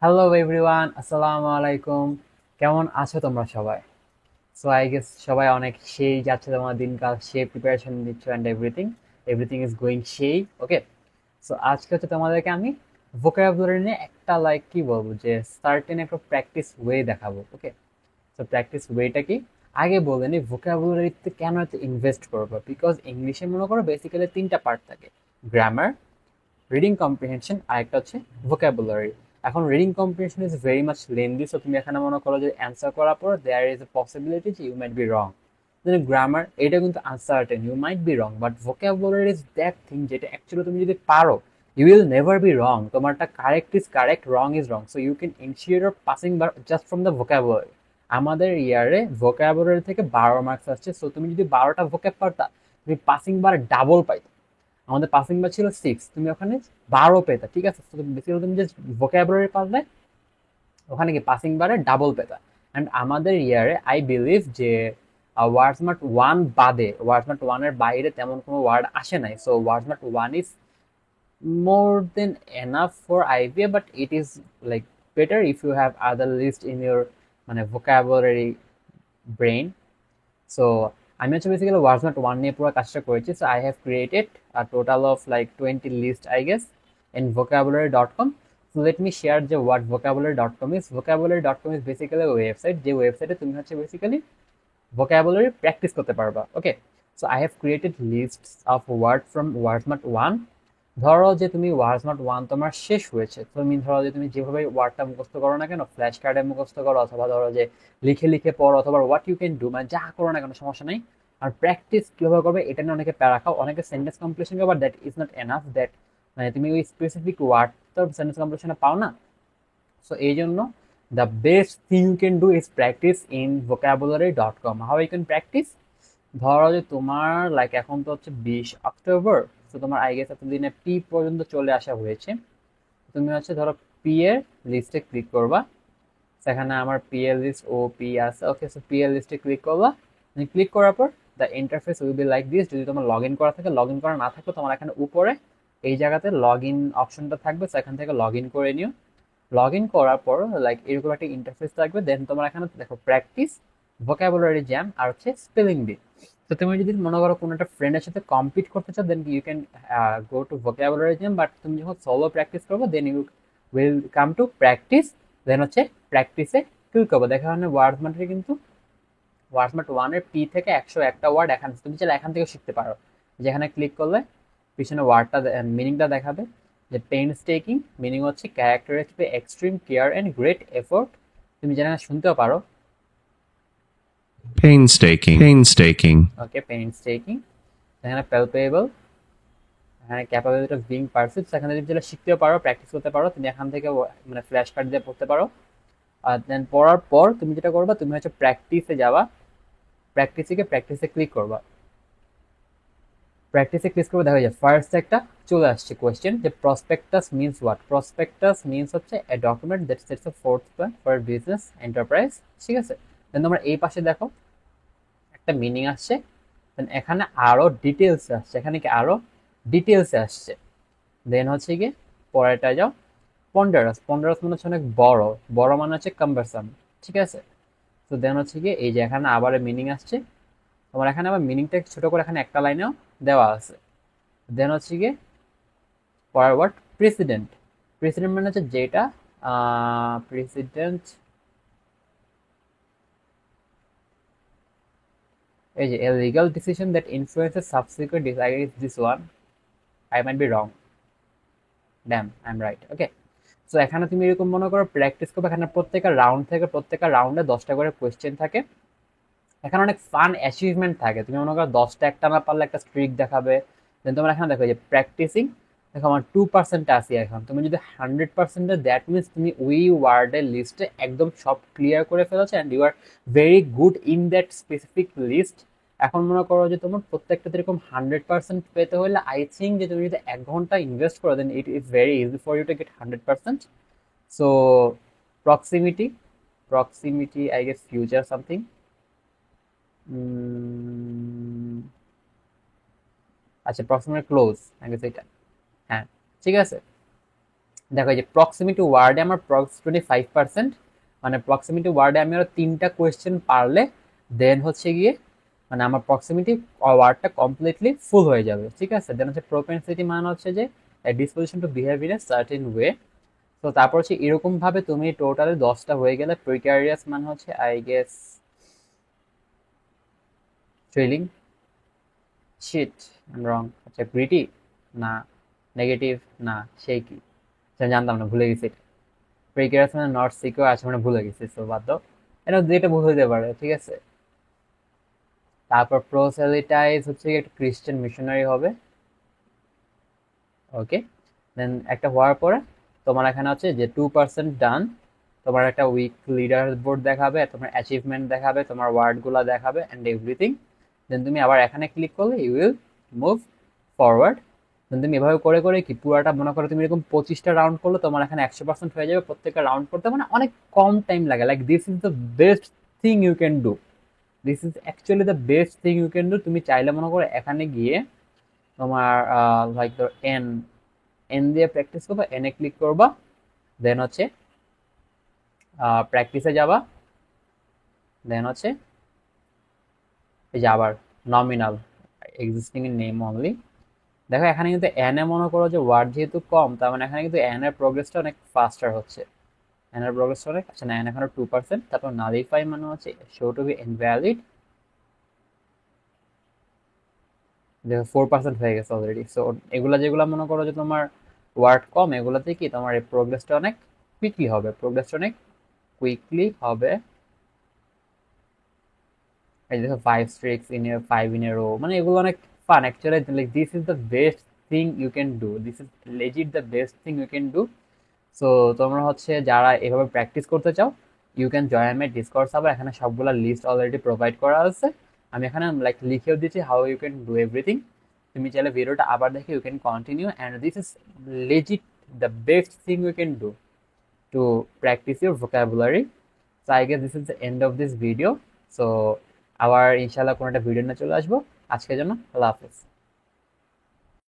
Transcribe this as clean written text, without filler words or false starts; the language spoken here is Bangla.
হ্যালো এভরিওয়ান, আসসালামু আলাইকুম। কেমন আছো তোমরা সবাই? সো আই গেস সবাই অনেক সেই যাচ্ছে, তোমার দিনকাল সেই প্রিপারেশন নিচ্ছ and everything everything is going সেই ওকে। সো আজকে হচ্ছে তোমাদেরকে আমি ভোকাবুলারি নিয়ে একটা কি বলবো, যে সার্টেন একটা প্র্যাকটিস ওয়ে দেখাবো। ওকে, তো প্র্যাকটিস ওয়েটা কি আগে বলে নি। ভোকাবুলারিতে কেন এত ইনভেস্ট করবো? বিকজ ইংলিশে মনে করো বেসিক্যালি তিনটা পার্ট থাকে: গ্রামার, রিডিং কম্প্রিহেনশন, আর একটা হচ্ছে ভোকাবুলারি। এখন reading comprehension is very much lengthy, so তুমি এখানে মনে করো যে অ্যান্সার করার পর দেয়ার ইজ এ পসিবিলিটি যে you might be wrong. Grammar এটা কিন্তু uncertain, you might be wrong, but vocabulary is that thing যেটা অ্যাকচুয়ালি তুমি যদি পারো you will never be wrong. তোমারটা correct is correct, wrong is wrong, so you can ensure your passing bar just from the vocabulary. আমাদের ইয়ারে ভোকাবুলারি থেকে 12 মার্কস আসছে, সো তুমি যদি 12টা ভোকাব পারতা তুমি পাসিং বার ডাবল পাইতা। আমাদের পাসিং বার ছিল 6, তুমি ওখানে 12 পেতা। ঠিক আছে, বেসিক্যালি তুমি যে ভোকাবুলারি পারলে ওখানে কি পাসিং বারে ডাবল পেতা। অ্যান্ড আমাদের ইয়ারে আই বিলিভ যে ওয়ার্ডসমার্ট 1 বাদে, ওয়ার্ডসমার্ট 1 এর বাইরে তেমন কোনো ওয়ার্ড আসে নাই, so Word Smart 1 is more than enough for IBA, but it is like better if you have other list in your মানে ভোকাবুলারি ব্রেইন। সো আমি হচ্ছে বেসিক্যালি ওয়ার্ডসমার্ট 1 নিয়ে পুরো কাজটা করেছি। So I have created a total of like 20 list I guess in vocabulary.com. So let me share যে what vocabulary.com is. Vocabulary.com is basically a website, যে ওয়েবসাইটে তুমি হচ্ছে বেসিক্যালি vocabulary প্র্যাকটিস করতে পারবা। Okay, so I have created lists of word from Word Smart 1। ধরো যে তুমি ওয়ার্ডসমার্ট 1 তোমার শেষ হয়েছে, তুমি ধরো যে তুমি যেভাবে ওয়ার্ডটা মুখস্থ করো না কেন, ফ্ল্যাশ কার্ডে মুখস্থ করো অথবা ধরো যে লিখে লিখে পড়ো অথবা হোয়াট ইউ ক্যান ডু, মানে যা করো না কেন সমস্যা নেই। আর প্র্যাকটিস কিভাবে করবে এটা নিয়ে অনেকে প্যারা খাও, অনেকে সেন্টেন্স কমপ্লিশন করবে, that is not enough. That মানে তুমি ওই স্পেসিফিক ওয়ার্ড তো সেন্টেন্স কমপ্লিশনে পাও না। সো এই জন্য the best thing you can do is practice in vocabulary.com. How you can practice? ধরো যে তোমার এখন তো হচ্ছে 20 অক্টোবর, তো তোমার আই গেস এতদিনে পি পর্যন্ত চলে আসা হয়েছে। তুমি হচ্ছে ধরো পি এর লিস্টে ক্লিক করবা, সেখানে আমার পি এর লিস্ট ও পি আছে। ওকে, সো পি এর লিস্টে ক্লিক করবা। ক্লিক করার পর the interface will be like this. যদি তোমার লগ ইন করা থাকে, লগ ইন করা না থাকলে তোমার এখানে উপরে এই জায়গাতে লগ ইন অপশনটা থাকবে, সেখান থেকে লগ ইন করে নিও। লগ ইন করার পর এরকম একটা ইন্টারফেস থাকবে, দেন তোমার এখানে দেখো প্র্যাকটিস, ভোকাবুলারি জ্যাম, আর হচ্ছে স্পেলিং বি। তো তুমি যদি মনে করো কোনো একটা ফ্রেন্ডের সাথে কম্পিট করতে চাও, then you can go to vocabulary jam. But তুমি যখন সোলো প্র্যাকটিস করবো then you will come to practice, then হচ্ছে প্র্যাকটিসে ক্লিক করবো। দেখা মানে ওয়ার্ড মাত্রে কিন্তু ওয়ার্ডসমার্ট 1 এর পি থেকে 101টা ওয়ার্ড এখান তুমি চাইলে এখান থেকে শিখতে পারো। যেখানে ক্লিক করলে পিছনে ওয়ার্ডটা মিনিংটা দেখাবে, যে পেইনস টেকিং মিনিং হচ্ছে characterized by extreme care and great effort. তুমি যেখানে শুনতেও পারো Painstaking. Okay, painstaking. সেখানে প্যালপেবল, এখানে ক্যাপাবিলিটি অফ বিং পারসিভ, সেখানে তুমি যেটা শিখতেও পারো, প্র্যাকটিস করতে পারো। তুমি এখান থেকে মানে ফ্ল্যাশ কার্ড দিয়ে পড়তে পারো। আর দেন পড়ার পর তুমি যেটা করবা, তুমি হচ্ছে প্র্যাকটিসে যাবা, প্র্যাকটিসে ক্লিক করবা। প্র্যাকটিসে ক্লিক করে দেখা যায় ফার্স্ট একটা চলে আসছে কোয়েশ্চেন, যে prospectus means what. Prospectus means হচ্ছে a document that sets a forth plan for business enterprise. ঠিক আছে, দেন তোমরা এই পাশে দেখো একটা মিনিং আসছে, দেন এখানে আরো ডিটেলস আসছে, এখানে কি আরো ডিটেলস আসছে। দেন হচ্ছে গিয়ে পরেরটা যাও, পন্ডারাস। পন্ডারাস মানে হচ্ছে অনেক বড়, বড় মানে হচ্ছে কাম্বারসাম। ঠিক আছে, তো দেন হচ্ছে গিয়ে এই যে এখানে আবার মিনিং আসছে, তোমার এখানে আবার মিনিংটা ছোট করে এখানে একটা লাইনেও দেওয়া আছে। দেন হচ্ছে গিয়ে পরের ওয়ার্ড প্রেসিডেন্ট। প্রেসিডেন্ট মানে হচ্ছে যেটা প্রেসিডেন্ট, এই যে a legal decision that influences subsequent I guess this one, I might be wrong, damn I am right. Okay, so এখানে তুমি এরকম মনে করো প্র্যাকটিস করবে। এখানে প্রত্যেকটা রাউন্ড থেকে প্রত্যেকটা রাউন্ডে 10টা করে কোয়েশ্চেন থাকে। এখানে অনেক ফান অ্যাচিভমেন্ট থাকে, তুমি মনে করো 10টা একটা না পারলে একটা স্ট্রিক দেখাবে। দেন তোমার এখানে দেখো যে প্র্যাকটিসিং, দেখো আমার 2% আছে। এখন তুমি যদি 100%, দ্যাট মিনস তুমি ওই ওয়ার্ডের লিস্টে একদম সব ক্লিয়ার করে ফেলেছো and you are very good in that specific list. এখন মনে করো যে তোমার প্রত্যেকটা এরকম 100% পেতে হলে আই থিঙ্ক যে তুমি যদি 1 ঘন্টা ইনভেস্ট করো, then it is very easy for you to get 100%। So proximity, proximity I guess future something, আচ্ছা প্রক্সিমেট ক্লোজ আই গেস এটা। হ্যাঁ, ঠিক আছে। দেখো এই যে প্রক্সিমিটি ওয়ার্ডে আমার 25%, মানে প্রক্সিমিটি ওয়ার্ডে আমি আরো 3টা কোয়েশ্চেন পারলে দেন হচ্ছে গিয়ে মানে আমার প্রক্সিমিটি ওয়ার্ডটা কমপ্লিটলি ফুল হয়ে যাবে, ঠিক আছে। দেন হচ্ছে প্রোপেনসিটি মানে হচ্ছে যে disposition two behave in a certain way. তো তারপর হচ্ছে এরকম ভাবে তুমি টোটালি 10টা হয়ে গেলে। প্রিক্যারিয়াস মানে হচ্ছে আই গেস থ্রিলিং, শিট রং, আচ্ছা গ্রিটি না, নেগেটিভ না, সেই কি জানতাম না, ভুলে গেছি। প্রিক্যারিয়াস মানে নট সিকিউর আছে, মানে ভুলে গেছি, সো বাদ দাও, এটা যেটা ভুল হইতে পারে, ঠিক আছে। তারপর প্রোসেলিটাইজ হচ্ছে গিয়ে একটা ক্রিশ্চিয়ান মিশনারি হবে, ওকে। দেন একটা হওয়ার পরে তোমার এখানে হচ্ছে যে 2% ডান, তোমার একটা উইক লিডার বোর্ড দেখাবে, তোমার অ্যাচিভমেন্ট দেখাবে, তোমার ওয়ার্ডগুলো দেখাবে অ্যান্ড এভরিথিং। দেন তুমি আবার এখানে ক্লিক করলে ইউ উইল মুভ ফরওয়ার্ড। দেন তুমি এভাবে করে করে কি পুরাটা মনে করো তুমি এরকম 25টা রাউন্ড করলে তোমার এখানে 100% হয়ে যাবে। প্রত্যেকটা রাউন্ড করতে মানে অনেক কম টাইম লাগে। Like this is the best thing you can do, this is actually the best thing you can do. তুমি চাইলে মনে করো এখানে গিয়ে তোমার লাইক ধর এন এন দিয়ে প্র্যাকটিস করবা, এনে ক্লিক করবা, দেন হচ্ছে প্র্যাকটিসে যাবা, দেন হচ্ছে এই যে আবার nominal existing in name only. দেখো এখানে কিন্তু এন এ মনে করো যে ওয়ার্ড যেহেতু কম, তার মানে এখানে কিন্তু এন এর প্রোগ্রেসটা অনেক ফাস্টার হচ্ছে। এন এর প্রোগ্রেসটা অনেক, আচ্ছা না এন এখানে 2%। তারপর নালিফাই মানে হচ্ছে শো টু বি ইনভ্যালিড, দেখো 4% হয়ে গেছে অলরেডি। সো এগুলা যেগুলা মনে করো যে তোমার ওয়ার্ড কম, এগুলাতে কি তোমার এই প্রোগ্রেসটা অনেক কুইকলি হবে, প্রোগ্রেসটা অনেক কুইকলি হবে। এই দেখো 5 ইন এ রো, মানে এগুলো অনেক fun actually. Like this is the best thing you can do, this is legit the best thing you can do. So তোমরা হচ্ছে যারা এভাবে প্র্যাকটিস করতে চাও, you can join my Discord server, এখানে সবগুলা লিস্ট অলরেডি প্রোভাইড করা আছে। আমি এখানে লাইক লিখেও দিচ্ছি how you can do everything. তুমি চাইলে ভিডিওটা আবার দেখে you can continue, and this is legit the best thing you can do to practice your vocabulary. So I guess this is the end of this video. So আবার ইনশাআল্লাহ কোনো একটা ভিডিও নিয়ে চলে আসবো। আজকের জন্য আল্লাহ হাফেজ।